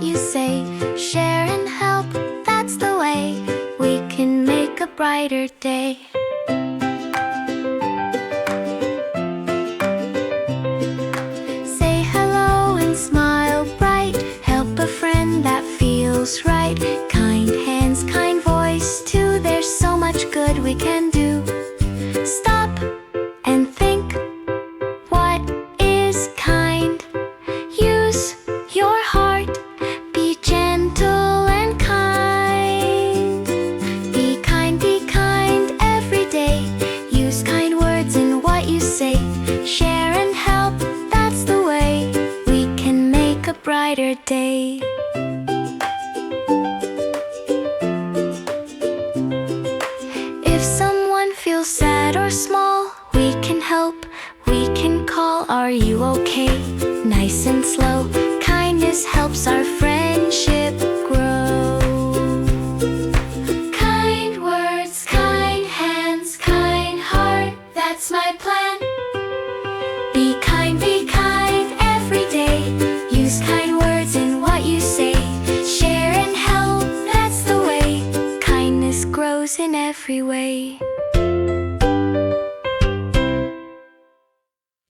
you say. Share and help, that's the way we can make a brighter day. Say hello and smile bright. Help a friend, that feels right. Kind hands, kind voice too. There's so much good we can do. Stop and think, what is kind? Use your heart, be gentle and kind. Be kind every day. Use kind words in what you say. Share and help, that's the way we can make a brighter day. If someone feels sad or small, we can help, we can call. Are you okay? Nice and slow. Kindness helps our friendship grow. Kind words, kind hands, kind heart, that's my plan. Be kind every day. Use kind words in what you say. Share and help, that's the way. Kindness grows in every way.